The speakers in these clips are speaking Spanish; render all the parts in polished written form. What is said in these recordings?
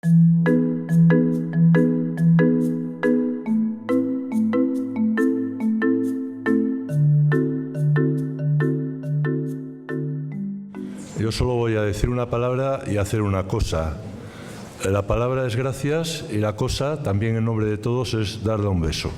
Yo solo voy a decir una palabra y hacer una cosa. La palabra es gracias y la cosa, también en nombre de todos, es darle un beso.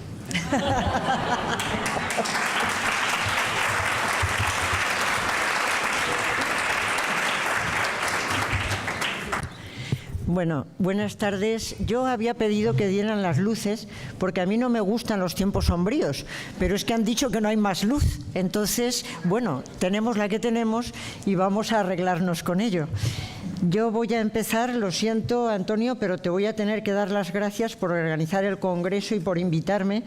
Bueno, buenas tardes. Yo había pedido que dieran las luces porque a mí no me gustan los tiempos sombríos, pero es que han dicho que no hay más luz. Entonces, bueno, tenemos la que tenemos y vamos a arreglarnos con ello. Yo voy a empezar, lo siento, Antonio, pero te voy a tener que dar las gracias por organizar el congreso y por invitarme,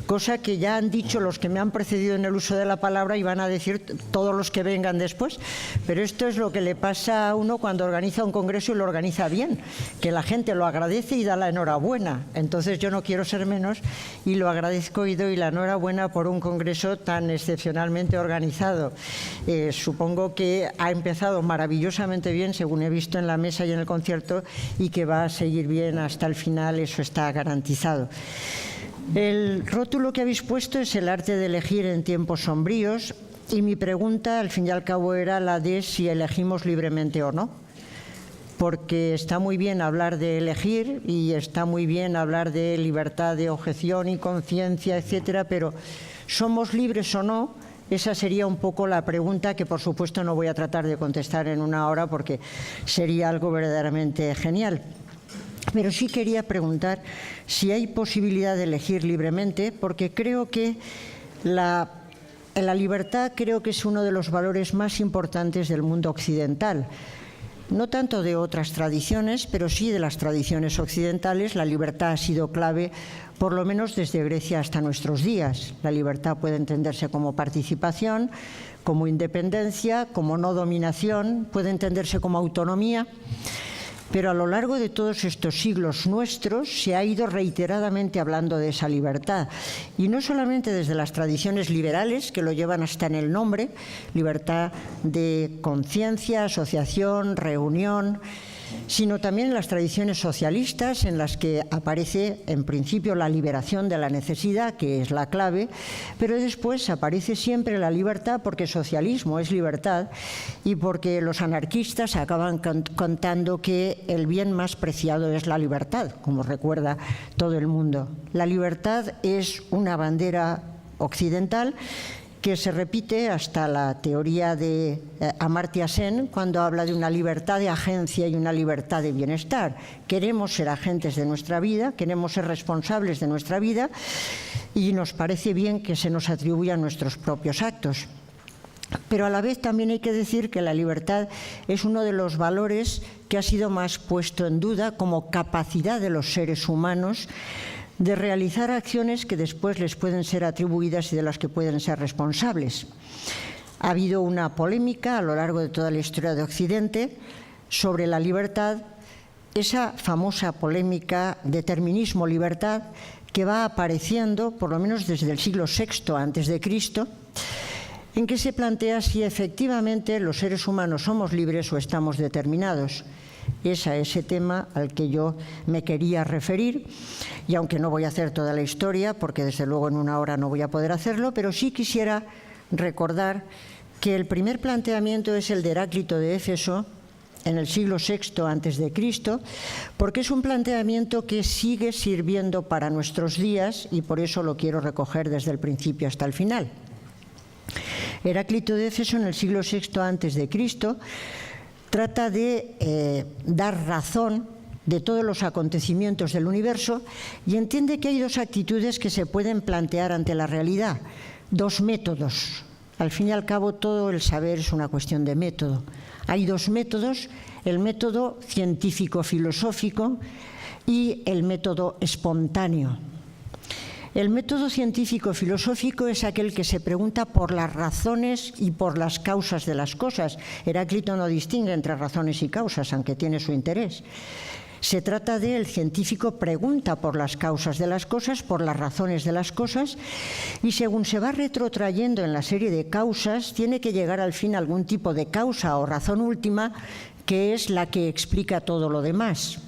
cosa que ya han dicho los que me han precedido en el uso de la palabra y van a decir todos los que vengan después. Pero esto es lo que le pasa a uno cuando organiza un congreso y lo organiza bien, que la gente lo agradece y da la enhorabuena. Entonces yo no quiero ser menos y lo agradezco y doy la enhorabuena por un congreso tan excepcionalmente organizado. Supongo que ha empezado maravillosamente bien, según he visto en la mesa y en el concierto, y que va a seguir bien hasta el final, eso está garantizado. El rótulo que habéis puesto es el arte de elegir en tiempos sombríos, y mi pregunta al fin y al cabo era la de si elegimos libremente o no, porque está muy bien hablar de elegir y está muy bien hablar de libertad de objeción y conciencia, etcétera, pero ¿somos libres o no? Esa sería un poco la pregunta que, por supuesto, no voy a tratar de contestar en una hora porque sería algo verdaderamente genial. Pero sí quería preguntar si hay posibilidad de elegir libremente, porque creo que la libertad creo que es uno de los valores más importantes del mundo occidental. No tanto de otras tradiciones, pero sí de las tradiciones occidentales. La libertad ha sido clave, por lo menos desde Grecia hasta nuestros días. La libertad puede entenderse como participación, como independencia, como no dominación, puede entenderse como autonomía. Pero a lo largo de todos estos siglos nuestros se ha ido reiteradamente hablando de esa libertad. Y no solamente desde las tradiciones liberales, que lo llevan hasta en el nombre, libertad de conciencia, asociación, reunión, sino también en las tradiciones socialistas, en las que aparece en principio la liberación de la necesidad, que es la clave, pero después aparece siempre la libertad, porque socialismo es libertad y porque los anarquistas acaban contando que el bien más preciado es la libertad, como recuerda todo el mundo. La libertad es una bandera occidental que se repite hasta la teoría de Amartya Sen, cuando habla de una libertad de agencia y una libertad de bienestar. Queremos ser agentes de nuestra vida, queremos ser responsables de nuestra vida y nos parece bien que se nos atribuyan nuestros propios actos. Pero a la vez también hay que decir que la libertad es uno de los valores que ha sido más puesto en duda como capacidad de los seres humanos de realizar acciones que después les pueden ser atribuidas y de las que pueden ser responsables. Ha habido una polémica a lo largo de toda la historia de Occidente sobre la libertad, esa famosa polémica determinismo-libertad que va apareciendo, por lo menos desde el siglo VI a.C., en que se plantea si efectivamente los seres humanos somos libres o estamos determinados. Es a ese tema al que yo me quería referir, y aunque no voy a hacer toda la historia, porque desde luego en una hora no voy a poder hacerlo, pero sí quisiera recordar que el primer planteamiento es el de Heráclito de Éfeso, en el siglo VI a.C., porque es un planteamiento que sigue sirviendo para nuestros días y por eso lo quiero recoger desde el principio hasta el final. Heráclito de Éfeso, en el siglo VI a.C., trata de dar razón de todos los acontecimientos del universo y entiende que hay dos actitudes que se pueden plantear ante la realidad, dos métodos. Al fin y al cabo, todo el saber es una cuestión de método. Hay dos métodos, el método científico-filosófico y el método espontáneo. El método científico-filosófico es aquel que se pregunta por las razones y por las causas de las cosas. Heráclito no distingue entre razones y causas, aunque tiene su interés. Se trata de el científico pregunta por las causas de las cosas, por las razones de las cosas, y según se va retrotrayendo en la serie de causas, tiene que llegar al fin a algún tipo de causa o razón última, que es la que explica todo lo demás.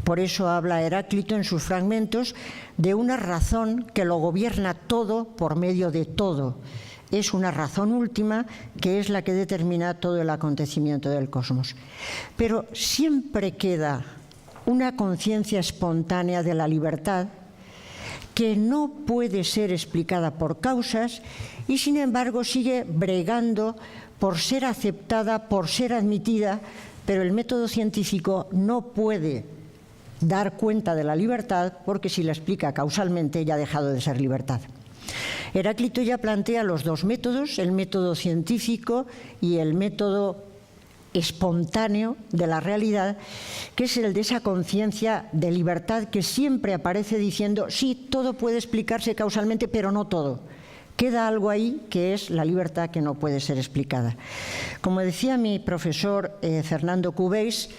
Por eso habla Heráclito en sus fragmentos de una razón que lo gobierna todo por medio de todo. Es una razón última que es la que determina todo el acontecimiento del cosmos. Pero siempre queda una conciencia espontánea de la libertad que no puede ser explicada por causas y, sin embargo, sigue bregando por ser aceptada, por ser admitida, pero el método científico no puede dar cuenta de la libertad porque si la explica causalmente ya ha dejado de ser libertad. Heráclito ya plantea los dos métodos, el método científico y el método espontáneo de la realidad, que es el de esa conciencia de libertad que siempre aparece diciendo, sí, todo puede explicarse causalmente, pero no todo. Queda algo ahí que es la libertad que no puede ser explicada. Como decía mi profesor Fernando Cubéis,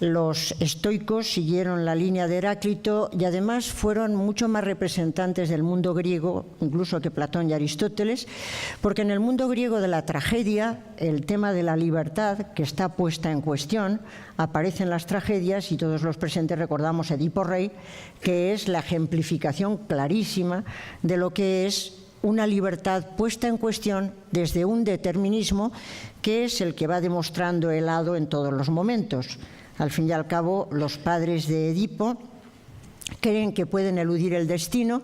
los estoicos siguieron la línea de Heráclito y además fueron mucho más representantes del mundo griego, incluso que Platón y Aristóteles, porque en el mundo griego de la tragedia el tema de la libertad, que está puesta en cuestión, aparece en las tragedias y todos los presentes recordamos Edipo Rey, que es la ejemplificación clarísima de lo que es una libertad puesta en cuestión desde un determinismo que es el que va demostrando el hado en todos los momentos. Al fin y al cabo, los padres de Edipo creen que pueden eludir el destino,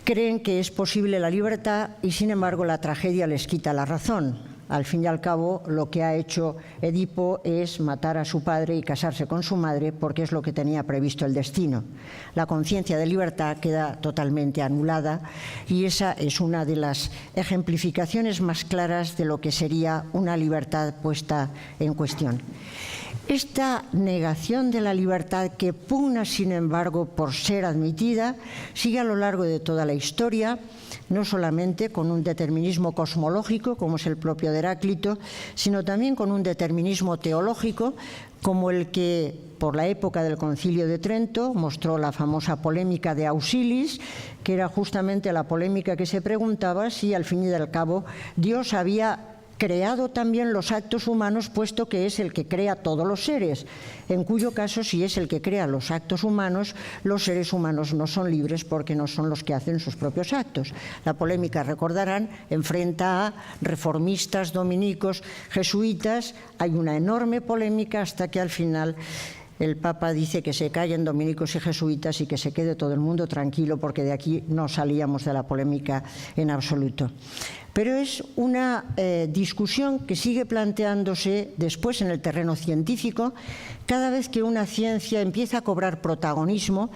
creen que es posible la libertad y, sin embargo, la tragedia les quita la razón. Al fin y al cabo, lo que ha hecho Edipo es matar a su padre y casarse con su madre porque es lo que tenía previsto el destino. La conciencia de libertad queda totalmente anulada y esa es una de las ejemplificaciones más claras de lo que sería una libertad puesta en cuestión. Esta negación de la libertad que pugna, sin embargo, por ser admitida, sigue a lo largo de toda la historia, no solamente con un determinismo cosmológico, como es el propio de Heráclito, sino también con un determinismo teológico, como el que, por la época del Concilio de Trento, mostró la famosa polémica de Ausilis, que era justamente la polémica que se preguntaba si, al fin y al cabo, Dios había creado también los actos humanos, puesto que es el que crea todos los seres, en cuyo caso, si es el que crea los actos humanos, los seres humanos no son libres porque no son los que hacen sus propios actos. La polémica, recordarán, enfrenta a reformistas, dominicos, jesuitas. Hay una enorme polémica hasta que al final el Papa dice que se callen dominicos y jesuitas y que se quede todo el mundo tranquilo porque de aquí no salíamos de la polémica en absoluto. Pero es una discusión que sigue planteándose después en el terreno científico cada vez que una ciencia empieza a cobrar protagonismo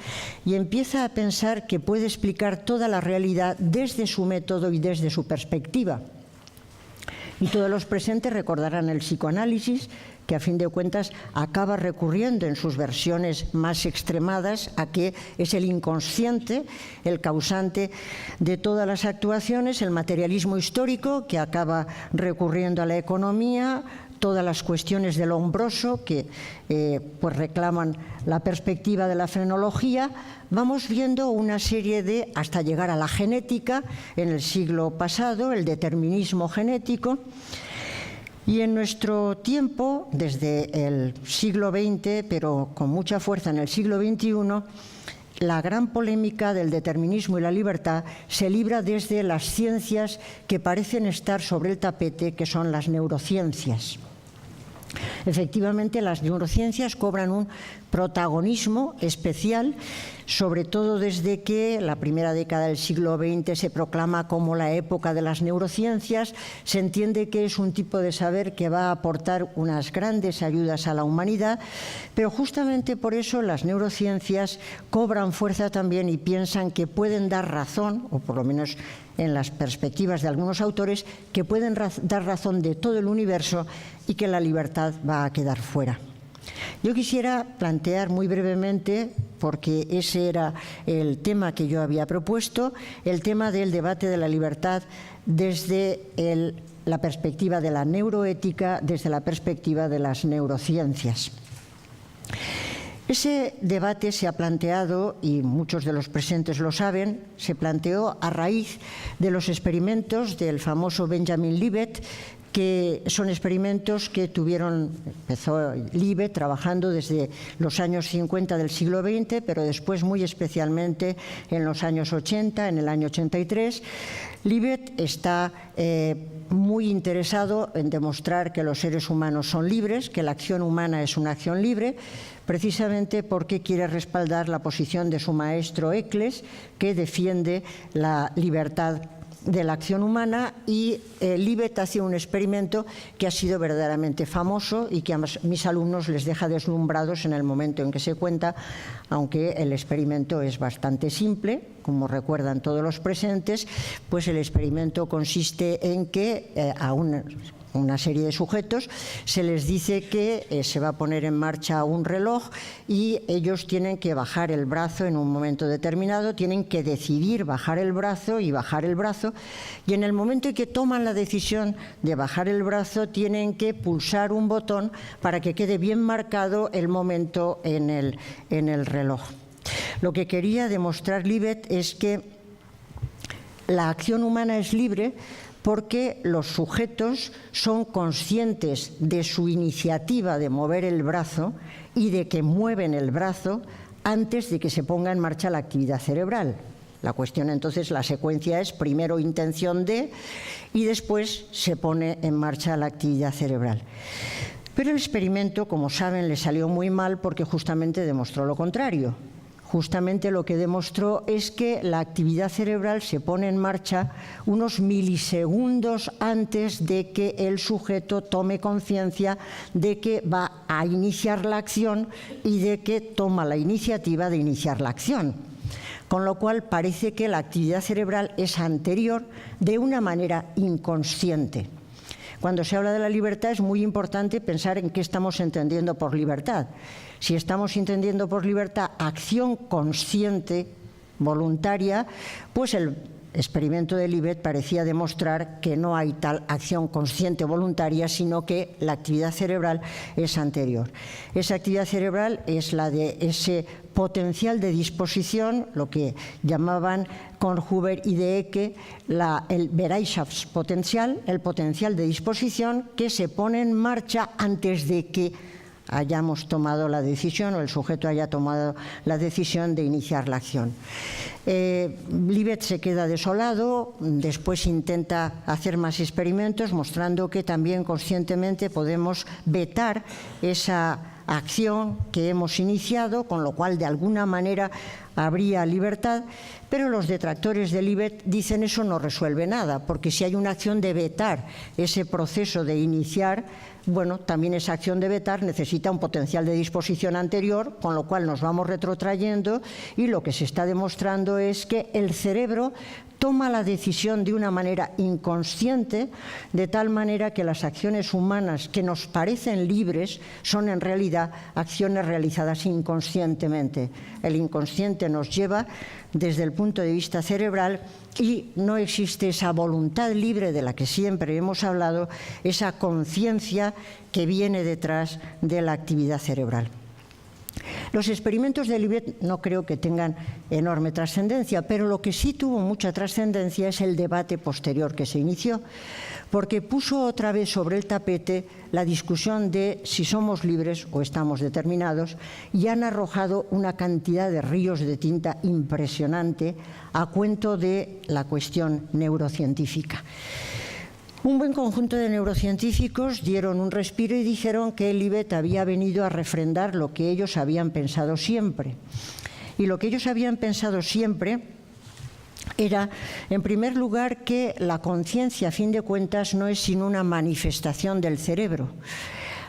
y empieza a pensar que puede explicar toda la realidad desde su método y desde su perspectiva. Y todos los presentes recordarán el psicoanálisis, que a fin de cuentas acaba recurriendo en sus versiones más extremadas a que es el inconsciente el causante de todas las actuaciones, el materialismo histórico, que acaba recurriendo a la economía, todas las cuestiones del hombroso que pues reclaman la perspectiva de la frenología. Vamos viendo una serie de, hasta llegar a la genética en el siglo pasado, el determinismo genético. Y en nuestro tiempo, desde el siglo XX, pero con mucha fuerza en el siglo XXI, la gran polémica del determinismo y la libertad se libra desde las ciencias que parecen estar sobre el tapete, que son las neurociencias. Efectivamente, las neurociencias cobran un protagonismo especial, sobre todo desde que la primera década del siglo XX se proclama como la época de las neurociencias. Se entiende que es un tipo de saber que va a aportar unas grandes ayudas a la humanidad, pero justamente por eso las neurociencias cobran fuerza también y piensan que pueden dar razón, o por lo menos en las perspectivas de algunos autores, que pueden dar razón de todo el universo y que la libertad va a quedar fuera. Yo quisiera plantear muy brevemente, porque ese era el tema que yo había propuesto, el tema del debate de la libertad desde la perspectiva de la neuroética, desde la perspectiva de las neurociencias. Ese debate se ha planteado, y muchos de los presentes lo saben, se planteó a raíz de los experimentos del famoso Benjamin Libet, que son experimentos que empezó Libet trabajando desde los años 50 del siglo XX, pero después muy especialmente en los años 80, en el año 83. Libet está muy interesado en demostrar que los seres humanos son libres, que la acción humana es una acción libre, precisamente porque quiere respaldar la posición de su maestro Eccles, que defiende la libertad de la acción humana, y Libet hace un experimento que ha sido verdaderamente famoso y que a mis alumnos les deja deslumbrados en el momento en que se cuenta, aunque el experimento es bastante simple, como recuerdan todos los presentes. Pues el experimento consiste en que a una serie de sujetos se les dice que se va a poner en marcha un reloj y ellos tienen que bajar el brazo en un momento determinado, tienen que decidir bajar el brazo, y en el momento en que toman la decisión de bajar el brazo tienen que pulsar un botón para que quede bien marcado el momento en el reloj. Lo que quería demostrar Libet es que la acción humana es libre porque los sujetos son conscientes de su iniciativa de mover el brazo y de que mueven el brazo antes de que se ponga en marcha la actividad cerebral. La cuestión entonces, la secuencia es primero intención de y después se pone en marcha la actividad cerebral. Pero el experimento, como saben, le salió muy mal porque justamente demostró lo contrario. Justamente lo que demostró es que la actividad cerebral se pone en marcha unos milisegundos antes de que el sujeto tome conciencia de que va a iniciar la acción y de que toma la iniciativa de iniciar la acción. Con lo cual parece que la actividad cerebral es anterior de una manera inconsciente. Cuando se habla de la libertad es muy importante pensar en qué estamos entendiendo por libertad. Si estamos entendiendo por libertad acción consciente, voluntaria, pues el experimento de Libet parecía demostrar que no hay tal acción consciente voluntaria, sino que la actividad cerebral es anterior. Esa actividad cerebral es la de ese potencial de disposición, lo que llamaban con Huber y de Ecke el Bereitschaftspotenzial, el potencial de disposición que se pone en marcha antes de que hayamos tomado la decisión o el sujeto haya tomado la decisión de iniciar la acción. Libet se queda desolado, después intenta hacer más experimentos mostrando que también conscientemente podemos vetar esa acción que hemos iniciado, con lo cual de alguna manera habría libertad, pero los detractores de Libet dicen eso no resuelve nada, porque si hay una acción de vetar ese proceso de iniciar, bueno, también esa acción de vetar necesita un potencial de disposición anterior, con lo cual nos vamos retrotrayendo, y lo que se está demostrando es que el cerebro toma la decisión de una manera inconsciente, de tal manera que las acciones humanas que nos parecen libres son en realidad acciones realizadas inconscientemente. El inconsciente nos lleva desde el punto de vista cerebral y no existe esa voluntad libre de la que siempre hemos hablado, esa conciencia que viene detrás de la actividad cerebral. Los experimentos de Libet no creo que tengan enorme trascendencia, pero lo que sí tuvo mucha trascendencia es el debate posterior que se inició, porque puso otra vez sobre el tapete la discusión de si somos libres o estamos determinados, y han arrojado una cantidad de ríos de tinta impresionante a cuento de la cuestión neurocientífica. Un buen conjunto de neurocientíficos dieron un respiro y dijeron que Libet había venido a refrendar lo que ellos habían pensado siempre. Y lo que ellos habían pensado siempre era, en primer lugar, que la conciencia, a fin de cuentas, no es sino una manifestación del cerebro.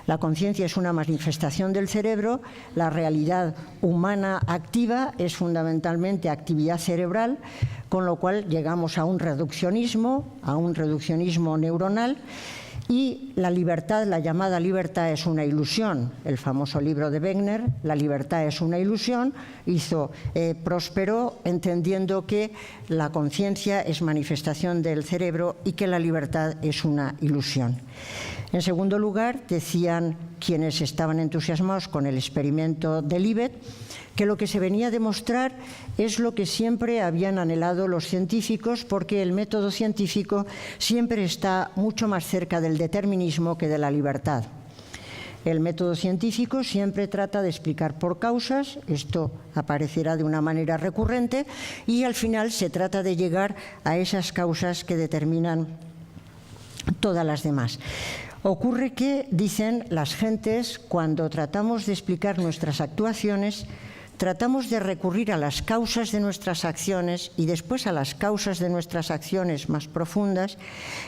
La conciencia es una manifestación del cerebro, la realidad humana activa es fundamentalmente actividad cerebral, con lo cual llegamos a un reduccionismo neuronal, y la libertad, la llamada libertad, es una ilusión. El famoso libro de Wegner, La libertad es una ilusión, prosperó entendiendo que la conciencia es manifestación del cerebro y que la libertad es una ilusión. En segundo lugar, decían quienes estaban entusiasmados con el experimento de Libet, que lo que se venía a demostrar es lo que siempre habían anhelado los científicos, porque el método científico siempre está mucho más cerca del determinismo que de la libertad. El método científico siempre trata de explicar por causas, esto aparecerá de una manera recurrente, y al final se trata de llegar a esas causas que determinan todas las demás. Ocurre que, dicen las gentes, cuando tratamos de explicar nuestras actuaciones, tratamos de recurrir a las causas de nuestras acciones y después a las causas de nuestras acciones más profundas.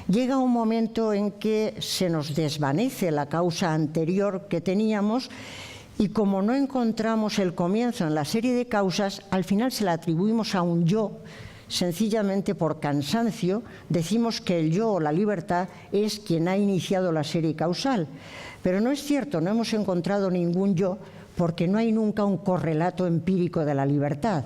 Llega un momento en que se nos desvanece la causa anterior que teníamos y como no encontramos el comienzo en la serie de causas, al final se la atribuimos a un yo. Sencillamente por cansancio decimos que el yo o la libertad es quien ha iniciado la serie causal. Pero no es cierto, no hemos encontrado ningún yo, porque no hay nunca un correlato empírico de la libertad.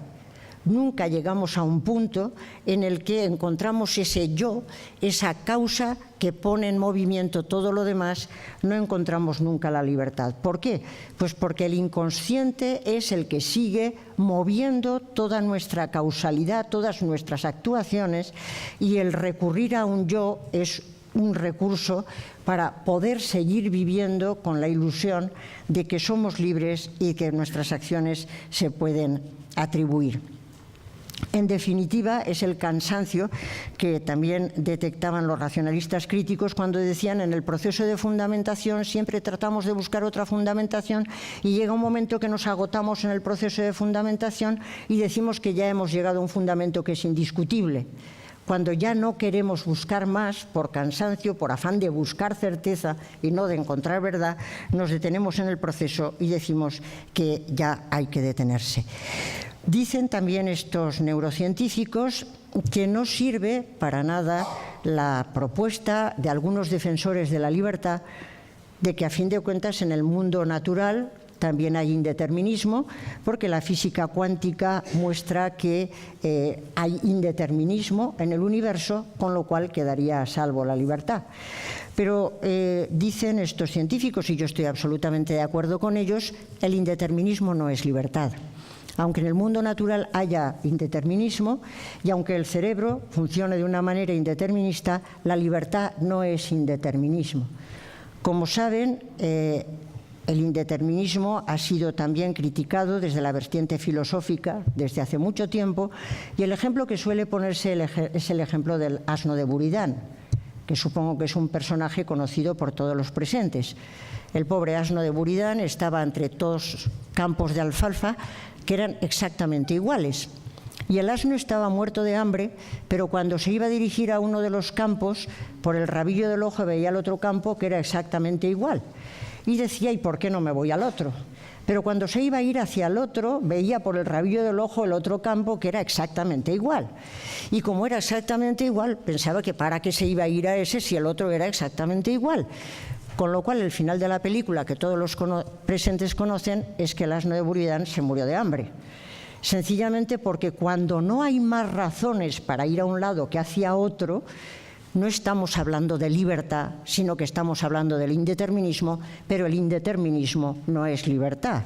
Nunca llegamos a un punto en el que encontramos ese yo, esa causa que pone en movimiento todo lo demás, no encontramos nunca la libertad. ¿Por qué? Pues porque el inconsciente es el que sigue moviendo toda nuestra causalidad, todas nuestras actuaciones, y el recurrir a un yo es un recurso para poder seguir viviendo con la ilusión de que somos libres y que nuestras acciones se pueden atribuir. En definitiva, es el cansancio que también detectaban los racionalistas críticos cuando decían en el proceso de fundamentación siempre tratamos de buscar otra fundamentación y llega un momento que nos agotamos en el proceso de fundamentación y decimos que ya hemos llegado a un fundamento que es indiscutible. Cuando ya no queremos buscar más por cansancio, por afán de buscar certeza y no de encontrar verdad, nos detenemos en el proceso y decimos que ya hay que detenerse. Dicen también estos neurocientíficos que no sirve para nada la propuesta de algunos defensores de la libertad de que a fin de cuentas en el mundo natural también hay indeterminismo, porque la física cuántica muestra que hay indeterminismo en el universo, con lo cual quedaría a salvo la libertad. Pero dicen estos científicos, y yo estoy absolutamente de acuerdo con ellos, el indeterminismo no es libertad. Aunque en el mundo natural haya indeterminismo y aunque el cerebro funcione de una manera indeterminista, la libertad no es indeterminismo. Como saben, el indeterminismo ha sido también criticado desde la vertiente filosófica desde hace mucho tiempo, y el ejemplo que suele ponerse es el ejemplo del asno de Buridán, que supongo que es un personaje conocido por todos los presentes. El pobre asno de Buridán estaba entre dos campos de alfalfa que eran exactamente iguales. Y el asno estaba muerto de hambre, pero cuando se iba a dirigir a uno de los campos, por el rabillo del ojo veía el otro campo que era exactamente igual. Y decía, ¿y por qué no me voy al otro? Pero cuando se iba a ir hacia el otro, veía por el rabillo del ojo el otro campo que era exactamente igual. Y como era exactamente igual, pensaba que para qué se iba a ir a ese si el otro era exactamente igual. Con lo cual, el final de la película, que todos los presentes conocen, es que el asno de Buridán se murió de hambre. Sencillamente porque cuando no hay más razones para ir a un lado que hacia otro, no estamos hablando de libertad, sino que estamos hablando del indeterminismo, pero el indeterminismo no es libertad.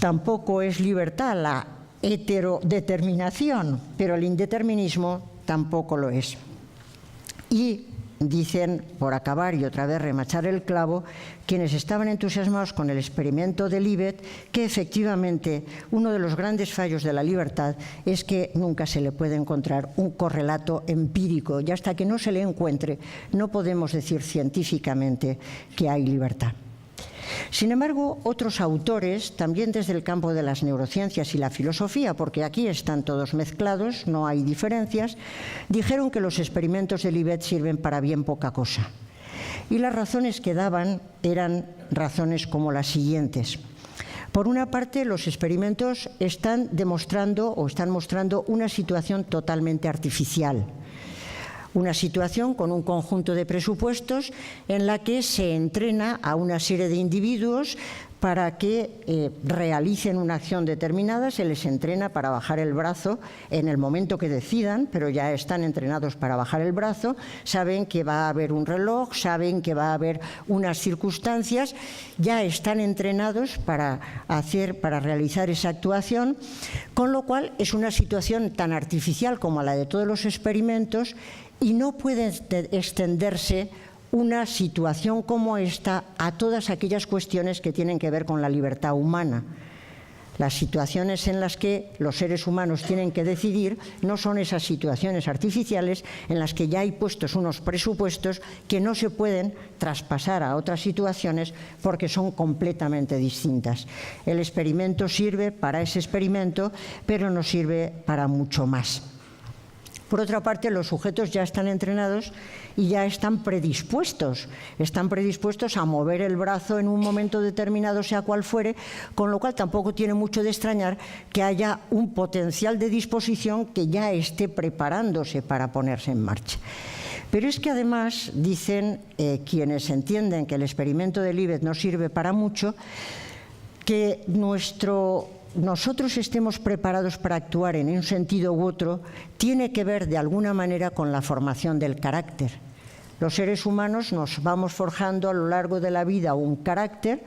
Tampoco es libertad la heterodeterminación, pero el indeterminismo tampoco lo es. Y dicen, por acabar y otra vez remachar el clavo, quienes estaban entusiasmados con el experimento de Libet, que efectivamente uno de los grandes fallos de la libertad es que nunca se le puede encontrar un correlato empírico, y hasta que no se le encuentre no podemos decir científicamente que hay libertad. Sin embargo, otros autores, también desde el campo de las neurociencias y la filosofía, porque aquí están todos mezclados, no hay diferencias, dijeron que los experimentos de Libet sirven para bien poca cosa. Y las razones que daban eran razones como las siguientes. Por una parte, los experimentos están mostrando una situación totalmente artificial. Una situación con un conjunto de presupuestos en la que se entrena a una serie de individuos para que realicen una acción determinada, se les entrena para bajar el brazo en el momento que decidan, pero ya están entrenados para bajar el brazo, saben que va a haber un reloj, saben que va a haber unas circunstancias, ya están entrenados para realizar esa actuación, con lo cual es una situación tan artificial como la de todos los experimentos y no puede extenderse una situación como esta a todas aquellas cuestiones que tienen que ver con la libertad humana. Las situaciones en las que los seres humanos tienen que decidir no son esas situaciones artificiales en las que ya hay puestos unos presupuestos que no se pueden traspasar a otras situaciones porque son completamente distintas. El experimento sirve para ese experimento, pero no sirve para mucho más. Por otra parte, los sujetos ya están entrenados y ya están predispuestos a mover el brazo en un momento determinado, sea cual fuere, con lo cual tampoco tiene mucho de extrañar que haya un potencial de disposición que ya esté preparándose para ponerse en marcha. Pero es que además, dicen quienes entienden que el experimento de Libet no sirve para mucho, que nosotros estemos preparados para actuar en un sentido u otro tiene que ver de alguna manera con la formación del carácter. Los seres humanos nos vamos forjando a lo largo de la vida un carácter,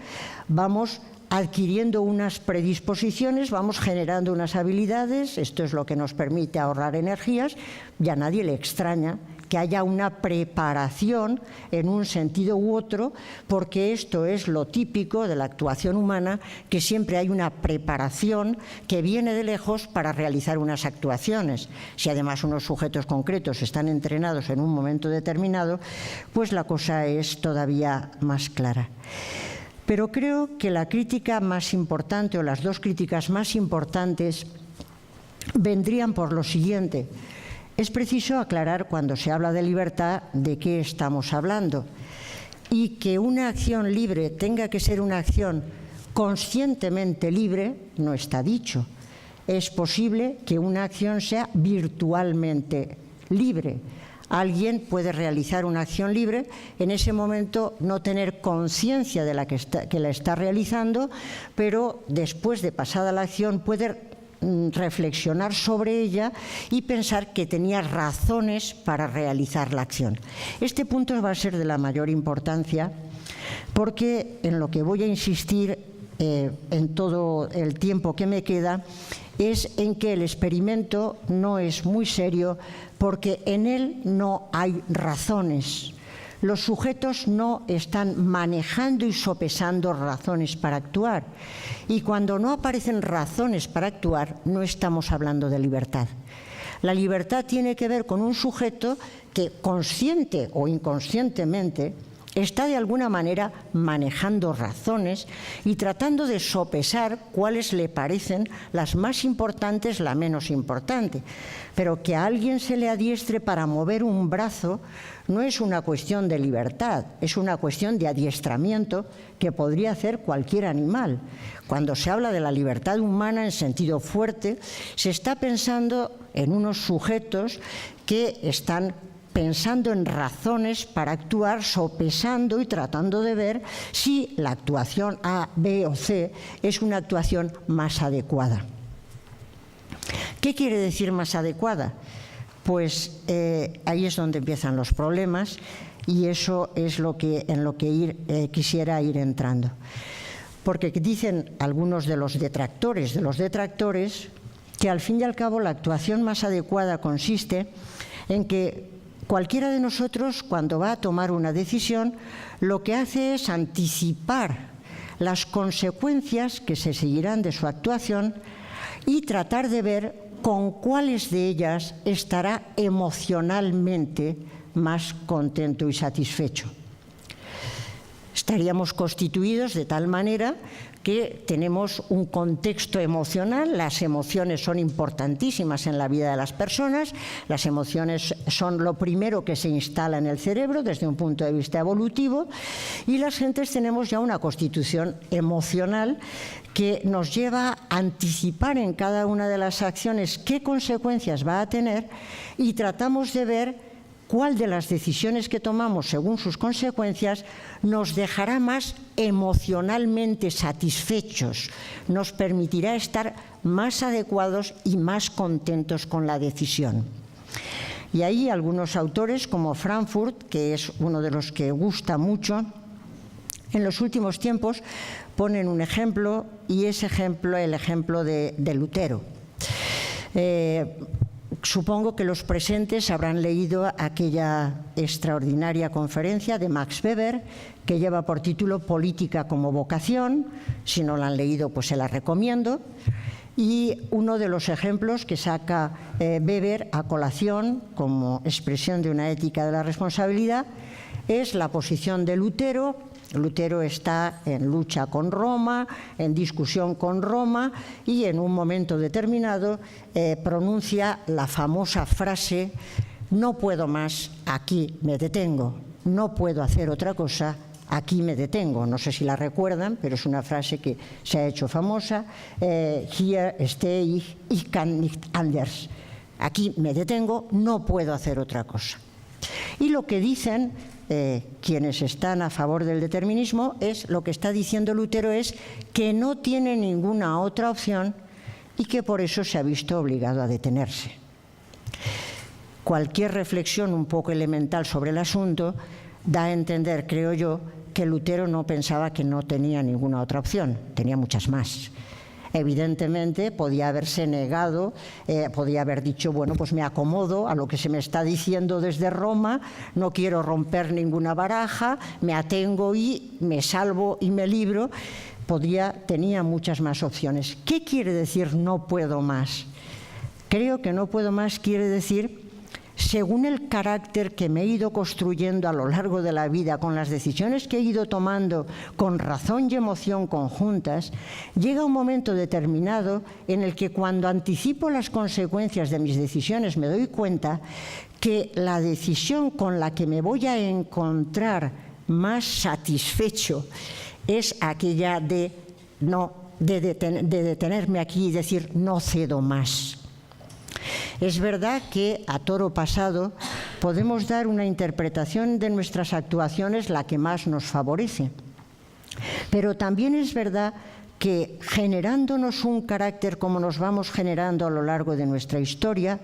vamos adquiriendo unas predisposiciones, vamos generando unas habilidades, esto es lo que nos permite ahorrar energías, y a nadie le extraña que haya una preparación en un sentido u otro, porque esto es lo típico de la actuación humana, que siempre hay una preparación que viene de lejos para realizar unas actuaciones. Si además unos sujetos concretos están entrenados en un momento determinado, pues la cosa es todavía más clara. Pero creo que la crítica más importante, o las dos críticas más importantes, vendrían por lo siguiente. Es preciso aclarar, cuando se habla de libertad, de qué estamos hablando. Y que una acción libre tenga que ser una acción conscientemente libre, no está dicho. Es posible que una acción sea virtualmente libre. Alguien puede realizar una acción libre, en ese momento no tener conciencia de que la está realizando, pero después de pasada la acción puede reflexionar sobre ella y pensar que tenía razones para realizar la acción. Este punto va a ser de la mayor importancia porque en lo que voy a insistir en todo el tiempo que me queda es en que el experimento no es muy serio porque en él no hay razones. Los sujetos no están manejando y sopesando razones para actuar. Y cuando no aparecen razones para actuar, no estamos hablando de libertad. La libertad tiene que ver con un sujeto que, consciente o inconscientemente, está de alguna manera manejando razones y tratando de sopesar cuáles le parecen las más importantes, la menos importante. Pero que a alguien se le adiestre para mover un brazo no es una cuestión de libertad, es una cuestión de adiestramiento que podría hacer cualquier animal. Cuando se habla de la libertad humana en sentido fuerte, se está pensando en unos sujetos que están pensando en razones para actuar, sopesando y tratando de ver si la actuación A, B o C es una actuación más adecuada. ¿Qué quiere decir más adecuada? Pues ahí es donde empiezan los problemas y eso es en lo que quisiera ir entrando. Porque dicen algunos de los detractores que al fin y al cabo la actuación más adecuada consiste en que cualquiera de nosotros, cuando va a tomar una decisión, lo que hace es anticipar las consecuencias que se seguirán de su actuación y tratar de ver con cuáles de ellas estará emocionalmente más contento y satisfecho. Estaríamos constituidos de tal manera que tenemos un contexto emocional, las emociones son importantísimas en la vida de las personas, las emociones son lo primero que se instala en el cerebro desde un punto de vista evolutivo y las gentes tenemos ya una constitución emocional que nos lleva a anticipar en cada una de las acciones qué consecuencias va a tener y tratamos de ver cuál de las decisiones que tomamos según sus consecuencias nos dejará más emocionalmente satisfechos, nos permitirá estar más adecuados y más contentos con la decisión. Y ahí algunos autores, como Frankfurt, que es uno de los que gusta mucho, en los últimos tiempos ponen un ejemplo, y ese ejemplo, el ejemplo de Lutero. Supongo que los presentes habrán leído aquella extraordinaria conferencia de Max Weber, que lleva por título Política como vocación. Si no la han leído, pues se la recomiendo. Y uno de los ejemplos que saca Weber a colación como expresión de una ética de la responsabilidad es la posición de Lutero. Lutero está en lucha con Roma, en discusión con Roma, y en un momento determinado pronuncia la famosa frase: no puedo más, aquí me detengo, no puedo hacer otra cosa, aquí me detengo. No sé si la recuerdan, pero es una frase que se ha hecho famosa. Hier stehe ich kann nicht anders. Aquí me detengo, no puedo hacer otra cosa. Y lo que dicen quienes están a favor del determinismo es, lo que está diciendo Lutero es que no tiene ninguna otra opción y que por eso se ha visto obligado a detenerse. Cualquier reflexión un poco elemental sobre el asunto da a entender, creo yo, que Lutero no pensaba que no tenía ninguna otra opción, tenía muchas más. Evidentemente podía haberse negado, podía haber dicho, bueno, pues me acomodo a lo que se me está diciendo desde Roma, no quiero romper ninguna baraja, me atengo y me salvo y me libro. Tenía muchas más opciones. ¿Qué quiere decir no puedo más? Creo que no puedo más quiere decir, según el carácter que me he ido construyendo a lo largo de la vida, con las decisiones que he ido tomando con razón y emoción conjuntas, llega un momento determinado en el que, cuando anticipo las consecuencias de mis decisiones, me doy cuenta que la decisión con la que me voy a encontrar más satisfecho es aquella de detenerme aquí y decir no cedo más. Es verdad que a toro pasado podemos dar una interpretación de nuestras actuaciones la que más nos favorece, pero también es verdad que, generándonos un carácter como nos vamos generando a lo largo de nuestra historia,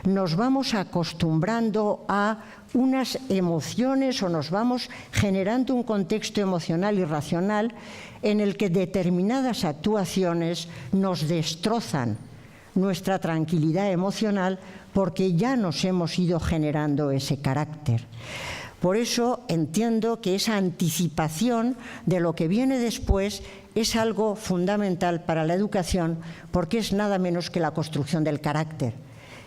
nos vamos acostumbrando a unas emociones o nos vamos generando un contexto emocional y racional en el que determinadas actuaciones nos destrozan nuestra tranquilidad emocional, porque ya nos hemos ido generando ese carácter. Por eso entiendo que esa anticipación de lo que viene después es algo fundamental para la educación, porque es nada menos que la construcción del carácter.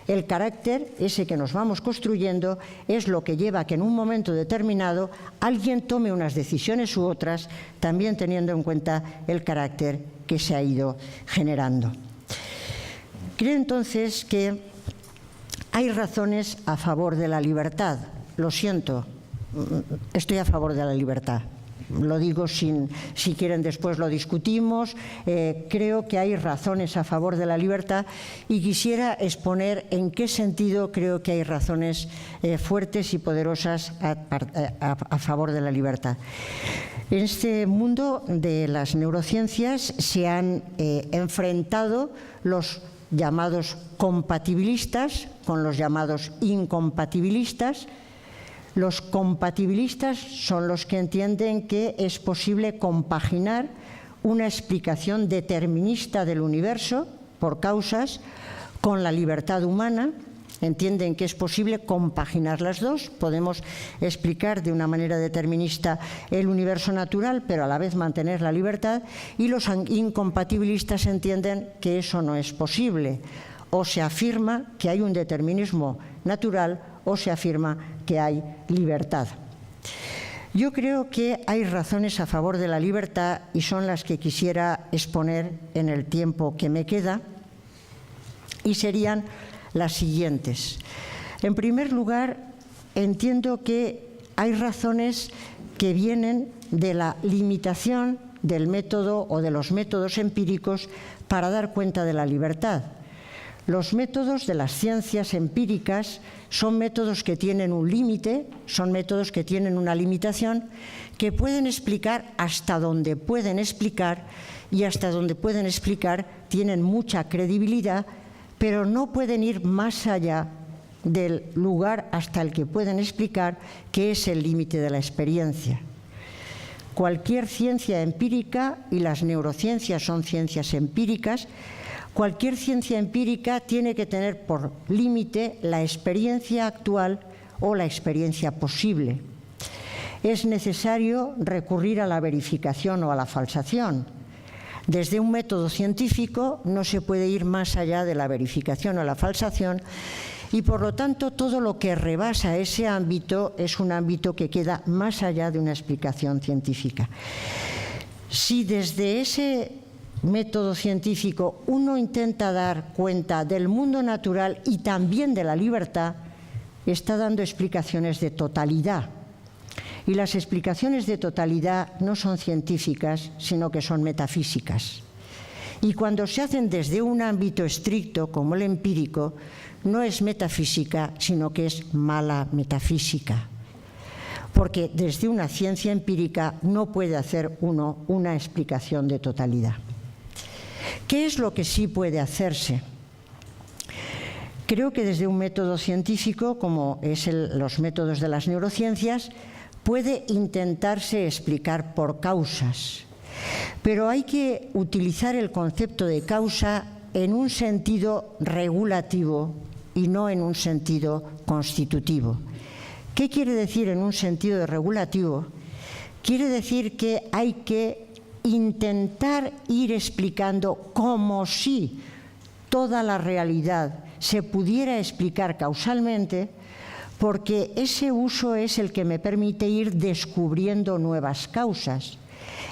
El carácter, ese que nos vamos construyendo, es lo que lleva a que en un momento determinado alguien tome unas decisiones u otras, también teniendo en cuenta el carácter que se ha ido generando. Creo entonces que hay razones a favor de la libertad. Lo siento, estoy a favor de la libertad. Lo digo si quieren después lo discutimos. Creo que hay razones a favor de la libertad y quisiera exponer en qué sentido creo que hay razones fuertes y poderosas a favor de la libertad. En este mundo de las neurociencias se han enfrentado los llamados compatibilistas con los llamados incompatibilistas. Los compatibilistas son los que entienden que es posible compaginar una explicación determinista del universo por causas con la libertad humana. Entienden que es posible compaginar las dos. Podemos explicar de una manera determinista el universo natural, pero a la vez mantener la libertad. Y los incompatibilistas entienden que eso no es posible. O se afirma que hay un determinismo natural o se afirma que hay libertad. Yo creo que hay razones a favor de la libertad y son las que quisiera exponer en el tiempo que me queda, y serían las siguientes. En primer lugar, entiendo que hay razones que vienen de la limitación del método o de los métodos empíricos para dar cuenta de la libertad. Los métodos de las ciencias empíricas son métodos que tienen un límite, son métodos que tienen una limitación, que pueden explicar hasta donde pueden explicar, y hasta donde pueden explicar tienen mucha credibilidad, pero no pueden ir más allá del lugar hasta el que pueden explicar, que es el límite de la experiencia. Cualquier ciencia empírica, y las neurociencias son ciencias empíricas, cualquier ciencia empírica tiene que tener por límite la experiencia actual o la experiencia posible. Es necesario recurrir a la verificación o a la falsación. Desde un método científico no se puede ir más allá de la verificación o la falsación, y por lo tanto todo lo que rebasa ese ámbito es un ámbito que queda más allá de una explicación científica. Si desde ese método científico uno intenta dar cuenta del mundo natural y también de la libertad, está dando explicaciones de totalidad. Y las explicaciones de totalidad no son científicas, sino que son metafísicas. Y cuando se hacen desde un ámbito estricto, como el empírico, no es metafísica, sino que es mala metafísica. Porque desde una ciencia empírica no puede hacer uno una explicación de totalidad. ¿Qué es lo que sí puede hacerse? Creo que desde un método científico, como es los métodos de las neurociencias, puede intentarse explicar por causas, pero hay que utilizar el concepto de causa en un sentido regulativo y no en un sentido constitutivo. ¿Qué quiere decir en un sentido regulativo? Quiere decir que hay que intentar ir explicando como si toda la realidad se pudiera explicar causalmente, porque ese uso es el que me permite ir descubriendo nuevas causas.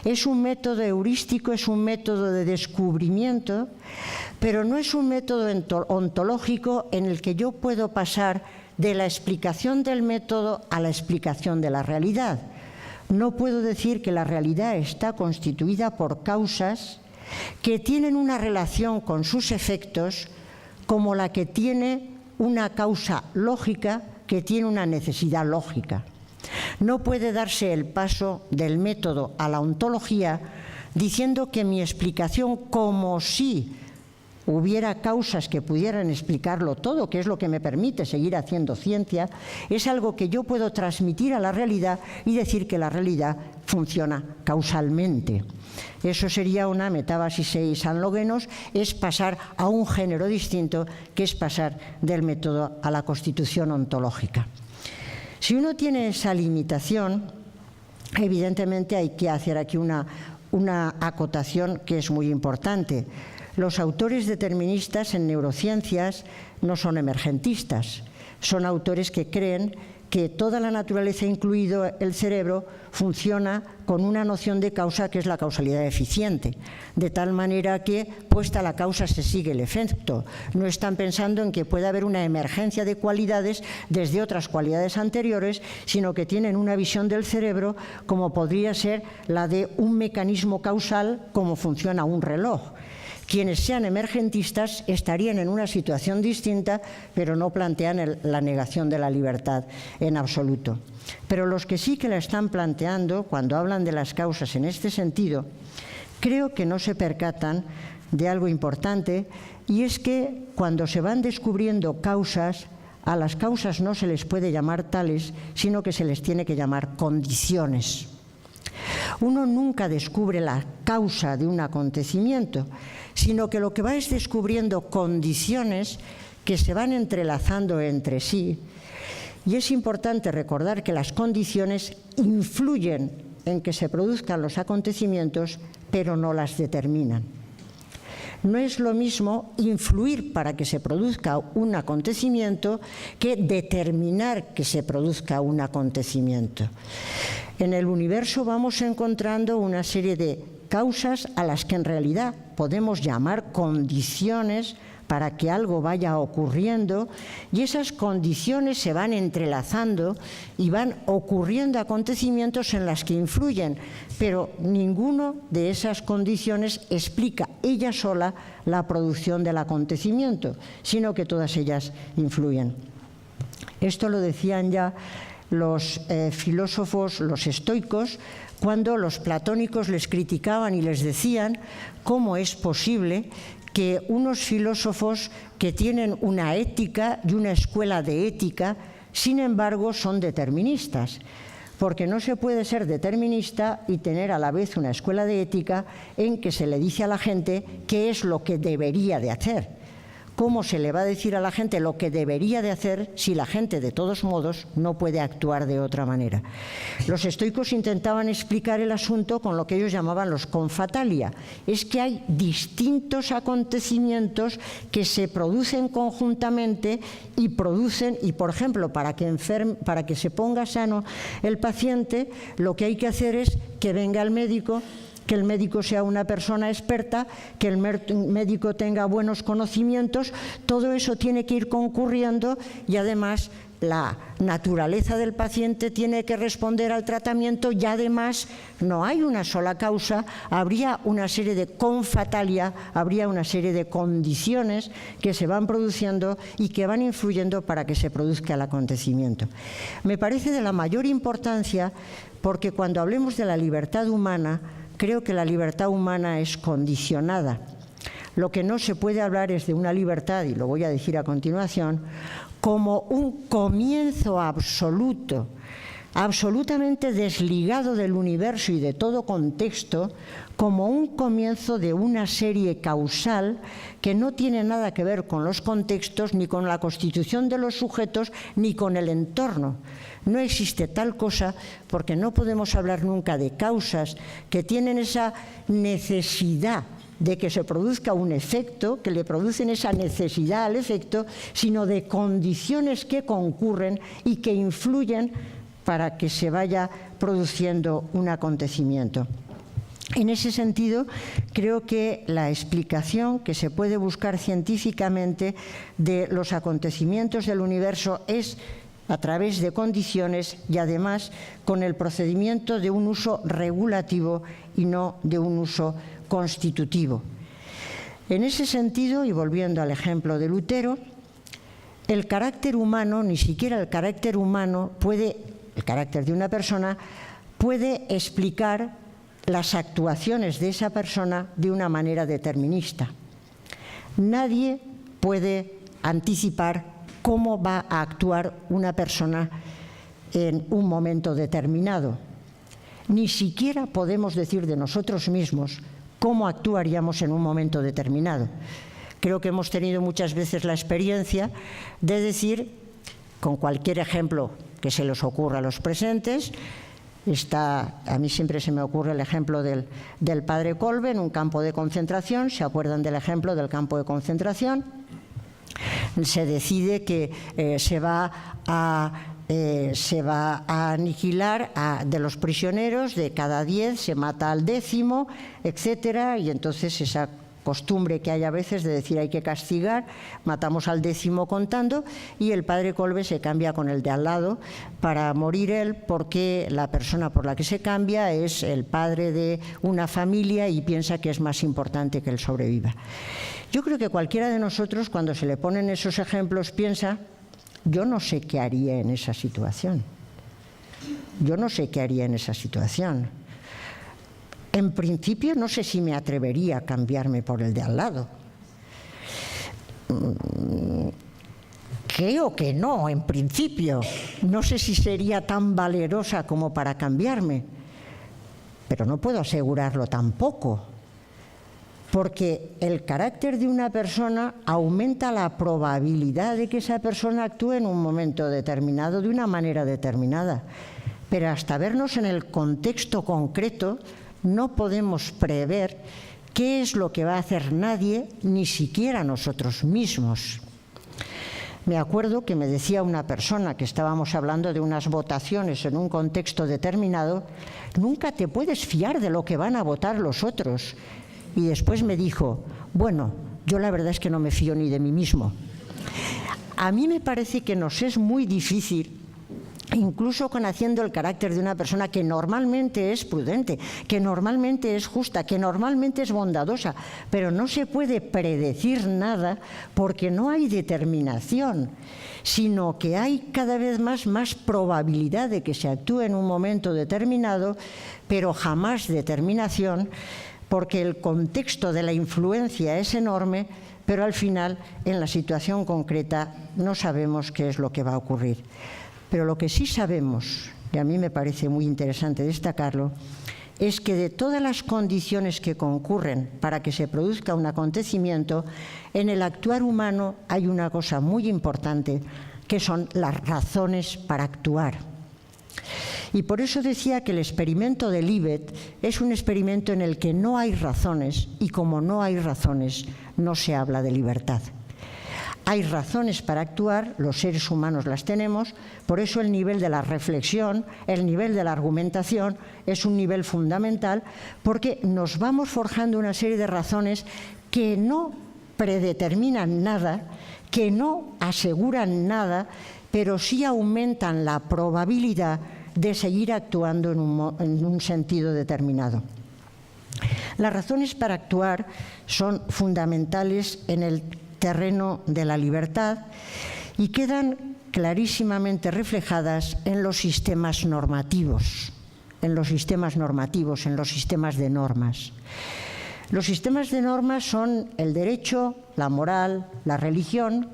Es un método heurístico, es un método de descubrimiento, pero no es un método ontológico en el que yo puedo pasar de la explicación del método a la explicación de la realidad. No puedo decir que la realidad está constituida por causas que tienen una relación con sus efectos como la que tiene una causa lógica que tiene una necesidad lógica. No puede darse el paso del método a la ontología diciendo que mi explicación, como si hubiera causas que pudieran explicarlo todo, que es lo que me permite seguir haciendo ciencia, es algo que yo puedo transmitir a la realidad y decir que la realidad funciona causalmente. Eso sería una metábasis eis anlogenos, es pasar a un género distinto, que es pasar del método a la constitución ontológica. Si uno tiene esa limitación, evidentemente hay que hacer aquí una acotación que es muy importante. Los autores deterministas en neurociencias no son emergentistas, son autores que creen que toda la naturaleza, incluido el cerebro, funciona con una noción de causa que es la causalidad eficiente, de tal manera que, puesta la causa, se sigue el efecto. No están pensando en que pueda haber una emergencia de cualidades desde otras cualidades anteriores, sino que tienen una visión del cerebro como podría ser la de un mecanismo causal, como funciona un reloj. Quienes sean emergentistas estarían en una situación distinta, pero no plantean la negación de la libertad en absoluto. Pero los que sí que la están planteando, cuando hablan de las causas en este sentido, creo que no se percatan de algo importante, y es que cuando se van descubriendo causas, a las causas no se les puede llamar tales, sino que se les tiene que llamar condiciones. Uno nunca descubre la causa de un acontecimiento, sino que lo que va es descubriendo condiciones que se van entrelazando entre sí. Y es importante recordar que las condiciones influyen en que se produzcan los acontecimientos, pero no las determinan. No es lo mismo influir para que se produzca un acontecimiento que determinar que se produzca un acontecimiento. En el universo vamos encontrando una serie de causas a las que en realidad podemos llamar condiciones para que algo vaya ocurriendo, y esas condiciones se van entrelazando y van ocurriendo acontecimientos en las que influyen, pero ninguno de esas condiciones explica ella sola la producción del acontecimiento, sino que todas ellas influyen. Esto lo decían ya los filósofos, los estoicos, cuando los platónicos les criticaban y les decían cómo es posible que unos filósofos que tienen una ética y una escuela de ética, sin embargo, son deterministas. Porque no se puede ser determinista y tener a la vez una escuela de ética en que se le dice a la gente qué es lo que debería de hacer. ¿Cómo se le va a decir a la gente lo que debería de hacer si la gente, de todos modos, no puede actuar de otra manera? Los estoicos intentaban explicar el asunto con lo que ellos llamaban los confatalia. Es que hay distintos acontecimientos que se producen conjuntamente y por ejemplo, para que se ponga sano el paciente, lo que hay que hacer es que venga el médico, que el médico sea una persona experta, que el médico tenga buenos conocimientos. Todo eso tiene que ir concurriendo y además la naturaleza del paciente tiene que responder al tratamiento y además no hay una sola causa, habría una serie de confatalia, habría una serie de condiciones que se van produciendo y que van influyendo para que se produzca el acontecimiento. Me parece de la mayor importancia porque cuando hablemos de la libertad humana, creo que la libertad humana es condicionada. Lo que no se puede hablar es de una libertad, y lo voy a decir a continuación, como un comienzo absoluto, absolutamente desligado del universo y de todo contexto, como un comienzo de una serie causal que no tiene nada que ver con los contextos, ni con la constitución de los sujetos, ni con el entorno. No existe tal cosa porque no podemos hablar nunca de causas que tienen esa necesidad de que se produzca un efecto, que le producen esa necesidad al efecto, sino de condiciones que concurren y que influyen para que se vaya produciendo un acontecimiento. En ese sentido, creo que la explicación que se puede buscar científicamente de los acontecimientos del universo es a través de condiciones y además con el procedimiento de un uso regulativo y no de un uso constitutivo. En ese sentido, y volviendo al ejemplo de Lutero, el carácter humano, ni siquiera el carácter humano el carácter de una persona puede explicar las actuaciones de esa persona de una manera determinista. Nadie puede anticipar cómo va a actuar una persona en un momento determinado. Ni siquiera podemos decir de nosotros mismos cómo actuaríamos en un momento determinado. Creo que hemos tenido muchas veces la experiencia de decir, con cualquier ejemplo que se les ocurra a los presentes, a mí siempre se me ocurre el ejemplo del padre Kolbe en un campo de concentración. ¿Se acuerdan del ejemplo del campo de concentración? Se decide que se va a aniquilar de los prisioneros, de cada 10 se mata al 10º, etcétera, y entonces esa costumbre que hay a veces de decir hay que castigar, matamos al 10º contando, y el padre Kolbe se cambia con el de al lado para morir él, porque la persona por la que se cambia es el padre de una familia y piensa que es más importante que él sobreviva. Yo creo que cualquiera de nosotros, cuando se le ponen esos ejemplos, piensa, yo no sé qué haría en esa situación. Yo no sé qué haría en esa situación. En principio, no sé si me atrevería a cambiarme por el de al lado. Creo que no, en principio. No sé si sería tan valerosa como para cambiarme, pero no puedo asegurarlo tampoco, porque el carácter de una persona aumenta la probabilidad de que esa persona actúe en un momento determinado de una manera determinada. Pero hasta vernos en el contexto concreto, no podemos prever qué es lo que va a hacer nadie, ni siquiera nosotros mismos. Me acuerdo que me decía una persona que estábamos hablando de unas votaciones en un contexto determinado, nunca te puedes fiar de lo que van a votar los otros. Y después me dijo, bueno, Yo la verdad es que no me fío ni de mí mismo. A mí me parece que nos es muy difícil, incluso conociendo el carácter de una persona que normalmente es prudente, que normalmente es justa, que normalmente es bondadosa, pero no se puede predecir nada porque no hay determinación, sino que hay cada vez más probabilidad de que se actúe en un momento determinado, pero jamás determinación, porque el contexto de la influencia es enorme, pero al final, en la situación concreta, no sabemos qué es lo que va a ocurrir. Pero lo que sí sabemos, y a mí me parece muy interesante destacarlo, es que de todas las condiciones que concurren para que se produzca un acontecimiento, en el actuar humano hay una cosa muy importante, que son las razones para actuar. Y por eso decía que el experimento de Libet es un experimento en el que no hay razones, y como no hay razones, no se habla de libertad. Hay razones para actuar, los seres humanos las tenemos, por eso el nivel de la reflexión, el nivel de la argumentación es un nivel fundamental, porque nos vamos forjando una serie de razones que no predeterminan nada, que no aseguran nada, pero sí aumentan la probabilidad de seguir actuando en un sentido determinado. Las razones para actuar son fundamentales en el terreno de la libertad y quedan clarísimamente reflejadas en los sistemas normativos, en los sistemas de normas. Los sistemas de normas son el derecho, la moral, la religión.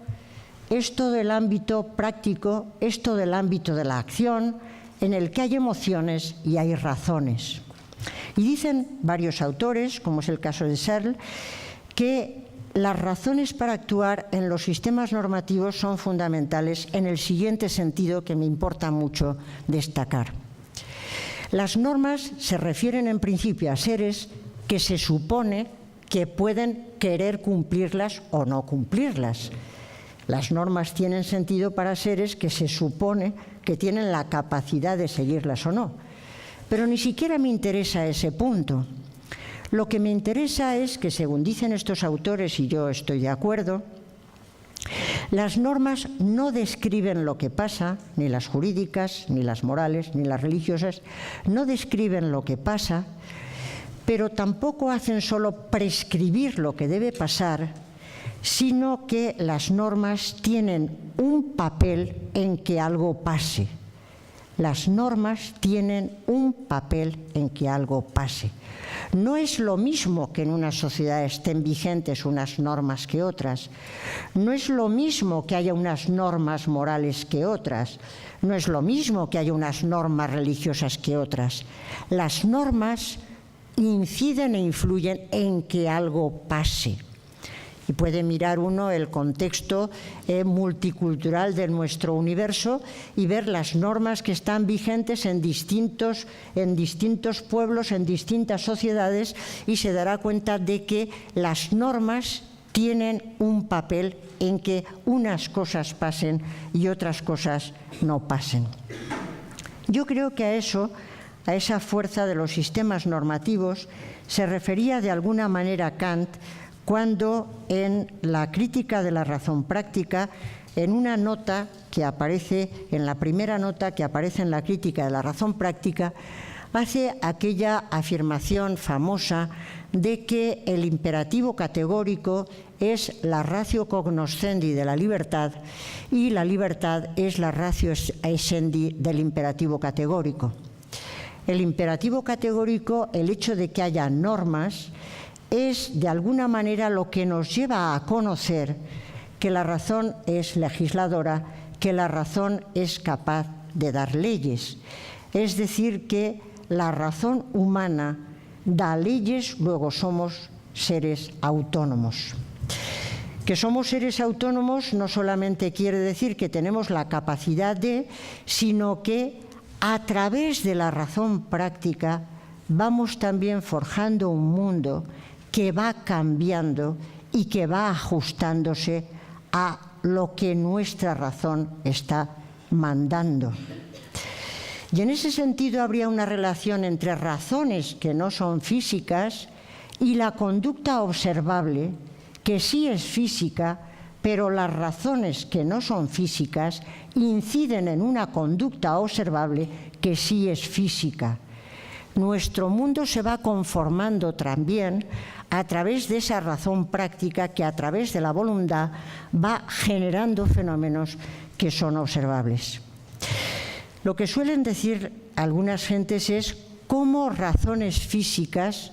Es todo el ámbito práctico, es todo el ámbito de la acción, en el que hay emociones y hay razones. Y dicen varios autores, como es el caso de Searle, que las razones para actuar en los sistemas normativos son fundamentales en el siguiente sentido que me importa mucho destacar. Las normas se refieren en principio a seres que se supone que pueden querer cumplirlas o no cumplirlas. Las normas tienen sentido para seres que se supone que tienen la capacidad de seguirlas o no. Pero ni siquiera me interesa ese punto. Lo que me interesa es que, según dicen estos autores, y yo estoy de acuerdo, las normas no describen lo que pasa, ni las jurídicas, ni las morales, ni las religiosas, no describen lo que pasa, pero tampoco hacen solo prescribir lo que debe pasar, sino que las normas tienen un papel en que algo pase. Las normas tienen un papel en que algo pase. No es lo mismo que en una sociedad estén vigentes unas normas que otras. No es lo mismo que haya unas normas morales que otras. No es lo mismo que haya unas normas religiosas que otras. Las normas inciden e influyen en que algo pase. Y puede mirar uno el contexto multicultural de nuestro universo y ver las normas que están vigentes en distintos pueblos, en distintas sociedades, y se dará cuenta de que las normas tienen un papel en que unas cosas pasen y otras cosas no pasen. Yo creo que a esa fuerza de los sistemas normativos se refería de alguna manera Kant cuando en la crítica de la razón práctica, en una nota que aparece, en la primera nota que aparece en la crítica de la razón práctica, hace aquella afirmación famosa de que el imperativo categórico es la ratio cognoscendi de la libertad y la libertad es la ratio essendi del imperativo categórico. El imperativo categórico, el hecho de que haya normas, es de alguna manera lo que nos lleva a conocer que la razón es legisladora, que la razón es capaz de dar leyes. Es decir, que la razón humana da leyes, luego somos seres autónomos. Que somos seres autónomos no solamente quiere decir que tenemos la capacidad de, sino que a través de la razón práctica vamos también forjando un mundo que va cambiando y que va ajustándose a lo que nuestra razón está mandando. Y en ese sentido habría una relación entre razones que no son físicas y la conducta observable, que sí es física, pero las razones que no son físicas inciden en una conducta observable que sí es física. Nuestro mundo se va conformando también a través de esa razón práctica que a través de la voluntad va generando fenómenos que son observables. Lo que suelen decir algunas gentes es cómo razones físicas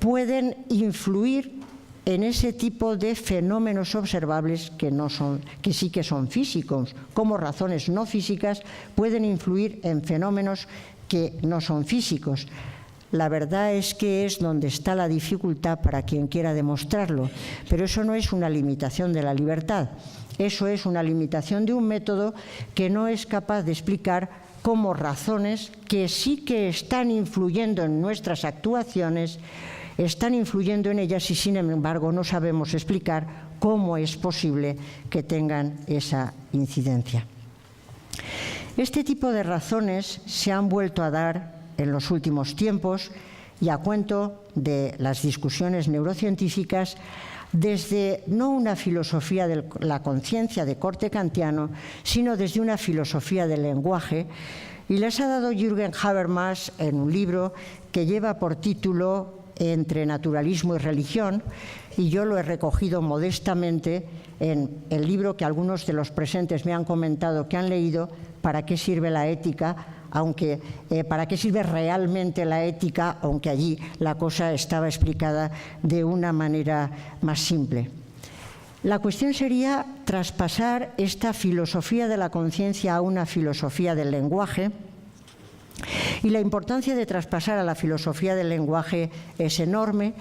pueden influir en ese tipo de fenómenos observables que sí que son físicos, cómo razones no físicas pueden influir en fenómenos que no son físicos. La verdad es que es donde está la dificultad para quien quiera demostrarlo, pero eso no es una limitación de la libertad, eso es una limitación de un método que no es capaz de explicar cómo razones que sí que están influyendo en nuestras actuaciones están influyendo en ellas y, sin embargo, no sabemos explicar cómo es posible que tengan esa incidencia. Este tipo de razones se han vuelto a dar en los últimos tiempos y a cuento de las discusiones neurocientíficas desde no una filosofía de la conciencia de corte kantiano, sino desde una filosofía del lenguaje, y les ha dado Jürgen Habermas en un libro que lleva por título Entre naturalismo y religión, y yo lo he recogido modestamente en el libro que algunos de los presentes me han comentado que han leído, ¿Para qué sirve la ética?, aunque para qué sirve realmente la ética, aunque allí la cosa estaba explicada de una manera más simple. La cuestión sería traspasar esta filosofía de la conciencia a una filosofía del lenguaje, y la importancia de traspasar a la filosofía del lenguaje es enorme,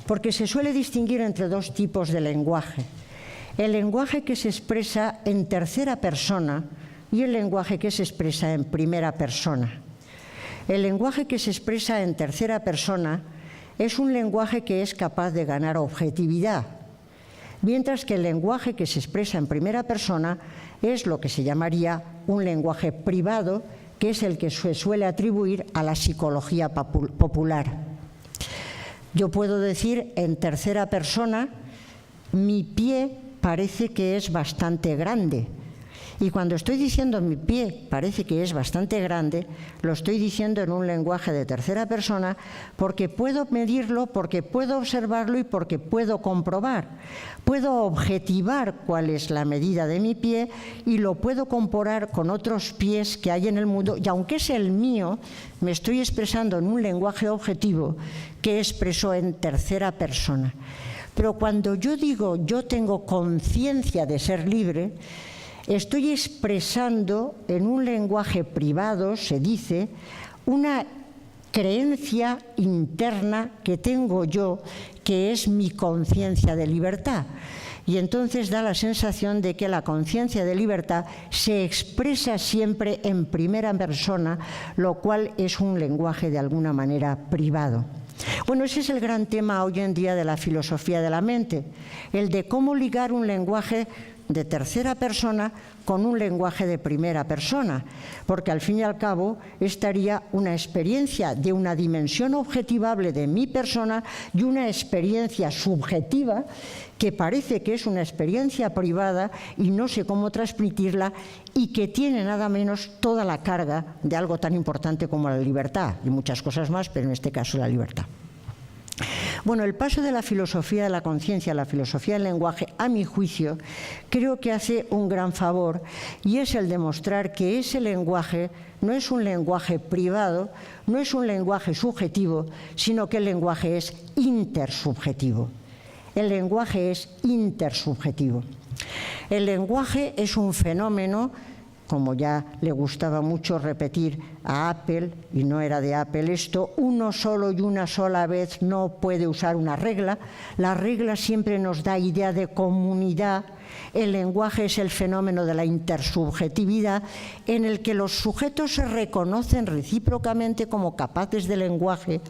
porque se suele distinguir entre dos tipos de lenguaje: el lenguaje que se expresa en tercera persona y el lenguaje que se expresa en primera persona. El lenguaje que se expresa en tercera persona es un lenguaje que es capaz de ganar objetividad, mientras que el lenguaje que se expresa en primera persona es lo que se llamaría un lenguaje privado, que es el que se suele atribuir a la psicología popular. Yo puedo decir en tercera persona, mi pie parece que es bastante grande. Y cuando estoy diciendo mi pie parece que es bastante grande, lo estoy diciendo en un lenguaje de tercera persona porque puedo medirlo, porque puedo observarlo y porque puedo comprobar. Puedo objetivar cuál es la medida de mi pie y lo puedo comparar con otros pies que hay en el mundo, y aunque es el mío, me estoy expresando en un lenguaje objetivo que expreso en tercera persona. Pero cuando yo digo yo tengo conciencia de ser libre, estoy expresando en un lenguaje privado, se dice, una creencia interna que tengo yo, que es mi conciencia de libertad. Y entonces da la sensación de que la conciencia de libertad se expresa siempre en primera persona, lo cual es un lenguaje de alguna manera privado. Bueno, ese es el gran tema hoy en día de la filosofía de la mente, el de cómo ligar un lenguaje de tercera persona con un lenguaje de primera persona, porque al fin y al cabo estaría una experiencia de una dimensión objetivable de mi persona y una experiencia subjetiva que parece que es una experiencia privada y no sé cómo transmitirla, y que tiene nada menos toda la carga de algo tan importante como la libertad y muchas cosas más, pero en este caso la libertad. Bueno, el paso de la filosofía de la conciencia a la filosofía del lenguaje, a mi juicio, creo que hace un gran favor, y es el demostrar que ese lenguaje no es un lenguaje privado, no es un lenguaje subjetivo, sino que el lenguaje es intersubjetivo. El lenguaje es intersubjetivo. El lenguaje es un fenómeno, como ya le gustaba mucho repetir a Apple, y no era de Apple esto, uno solo y una sola vez no puede usar una regla. La regla siempre nos da idea de comunidad. El lenguaje es el fenómeno de la intersubjetividad, en el que los sujetos se reconocen recíprocamente como capaces de lenguaje,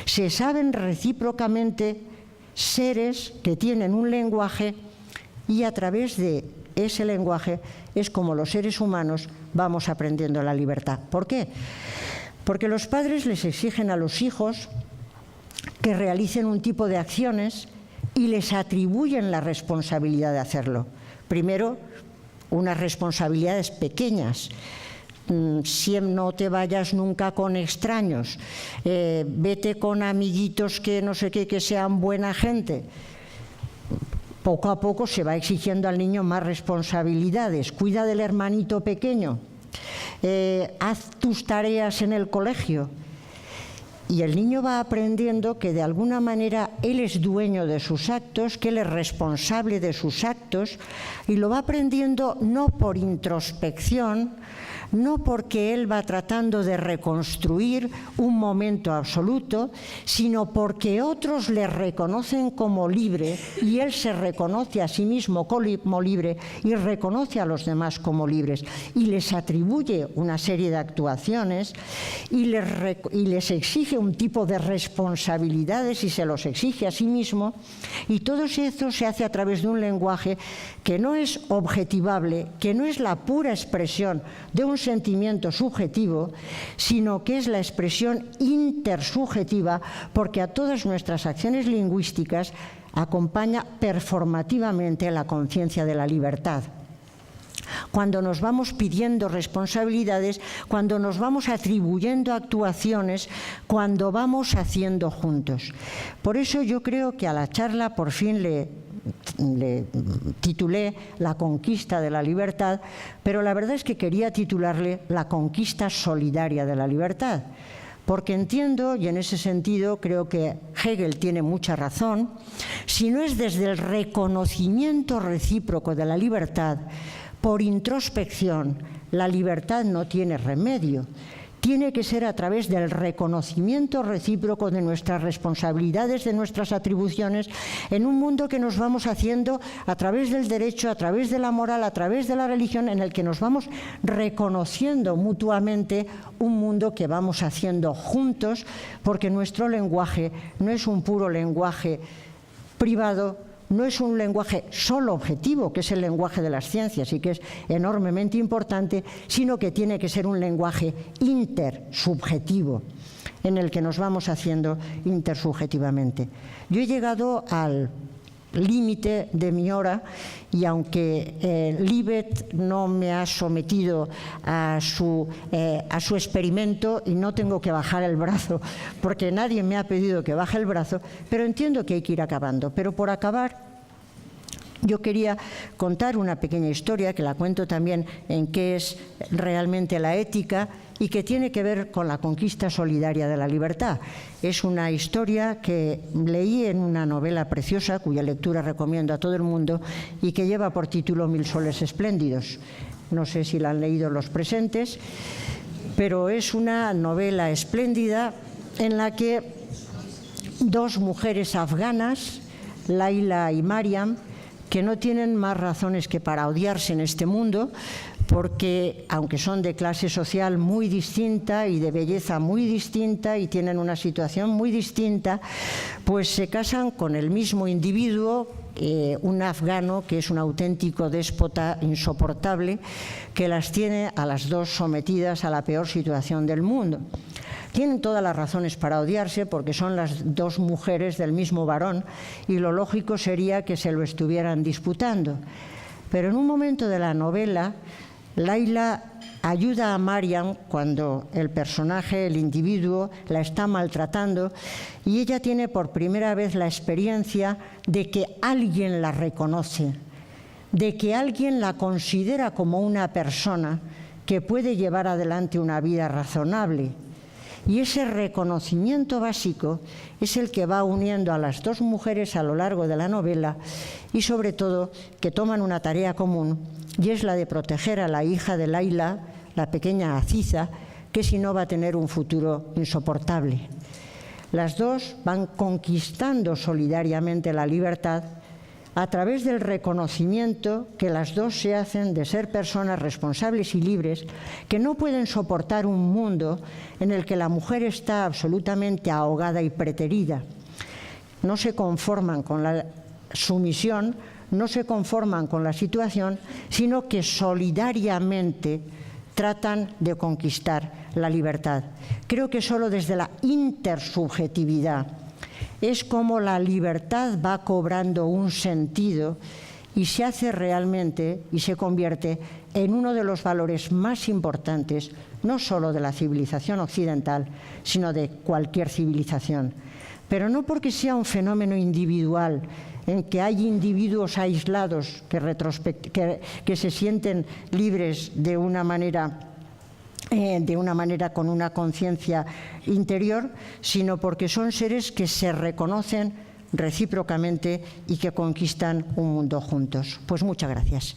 se saben recíprocamente seres que tienen un lenguaje, y a través de ese lenguaje es como los seres humanos vamos aprendiendo la libertad. ¿Por qué? Porque los padres les exigen a los hijos que realicen un tipo de acciones y les atribuyen la responsabilidad de hacerlo. Primero, unas responsabilidades pequeñas. No te vayas nunca con extraños, vete con amiguitos que no sé qué, que sean buena gente. Poco a poco se va exigiendo al niño más responsabilidades. Cuida del hermanito pequeño, haz tus tareas en el colegio. Y el niño va aprendiendo que de alguna manera él es dueño de sus actos, que él es responsable de sus actos, y lo va aprendiendo no por introspección, no porque él va tratando de reconstruir un momento absoluto, sino porque otros le reconocen como libre y él se reconoce a sí mismo como libre y reconoce a los demás como libres y les atribuye una serie de actuaciones y les exige un tipo de responsabilidades y se los exige a sí mismo, y todo eso se hace a través de un lenguaje que no es objetivable, que no es la pura expresión de un sentimiento subjetivo, sino que es la expresión intersubjetiva, porque a todas nuestras acciones lingüísticas acompaña performativamente la conciencia de la libertad. Cuando nos vamos pidiendo responsabilidades, cuando nos vamos atribuyendo actuaciones, cuando vamos haciendo juntos. Por eso yo creo que a la charla por fin le titulé La conquista de la libertad, pero la verdad es que quería titularle La conquista solidaria de la libertad, porque entiendo, y en ese sentido creo que Hegel tiene mucha razón, si no es desde el reconocimiento recíproco de la libertad, por introspección, la libertad no tiene remedio. Tiene que ser a través del reconocimiento recíproco de nuestras responsabilidades, de nuestras atribuciones, en un mundo que nos vamos haciendo a través del derecho, a través de la moral, a través de la religión, en el que nos vamos reconociendo mutuamente un mundo que vamos haciendo juntos, porque nuestro lenguaje no es un puro lenguaje privado, no es un lenguaje solo objetivo, que es el lenguaje de las ciencias y que es enormemente importante, sino que tiene que ser un lenguaje intersubjetivo, en el que nos vamos haciendo intersubjetivamente. Yo he llegado al límite de mi hora y aunque Libet no me ha sometido a su experimento y no tengo que bajar el brazo porque nadie me ha pedido que baje el brazo, pero entiendo que hay que ir acabando. Pero por acabar, yo quería contar una pequeña historia, que la cuento también en qué es realmente la ética y que tiene que ver con la conquista solidaria de la libertad. Es una historia que leí en una novela preciosa, cuya lectura recomiendo a todo el mundo y que lleva por título 1000 soles espléndidos. No sé si la han leído los presentes, pero es una novela espléndida en la que dos mujeres afganas, Laila y Mariam, que no tienen más razones que para odiarse en este mundo, porque aunque son de clase social muy distinta y de belleza muy distinta y tienen una situación muy distinta, pues se casan con el mismo individuo, un afgano que es un auténtico déspota insoportable, que las tiene a las dos sometidas a la peor situación del mundo. Tienen todas las razones para odiarse porque son las dos mujeres del mismo varón y lo lógico sería que se lo estuvieran disputando. Pero en un momento de la novela, Laila ayuda a Mariam cuando el personaje, el individuo, la está maltratando y ella tiene por primera vez la experiencia de que alguien la reconoce, de que alguien la considera como una persona que puede llevar adelante una vida razonable. Y ese reconocimiento básico es el que va uniendo a las dos mujeres a lo largo de la novela y sobre todo que toman una tarea común y es la de proteger a la hija de Laila, la pequeña Aziza, que si no va a tener un futuro insoportable. Las dos van conquistando solidariamente la libertad a través del reconocimiento que las dos se hacen de ser personas responsables y libres que no pueden soportar un mundo en el que la mujer está absolutamente ahogada y preterida. No se conforman con la sumisión, no se conforman con la situación, sino que solidariamente tratan de conquistar la libertad. Creo que solo desde la intersubjetividad, es como la libertad va cobrando un sentido y se hace realmente y se convierte en uno de los valores más importantes, no solo de la civilización occidental, sino de cualquier civilización. Pero no porque sea un fenómeno individual, en que hay individuos aislados que se sienten libres de una manera con una conciencia interior, sino porque son seres que se reconocen recíprocamente y que conquistan un mundo juntos. Pues muchas gracias.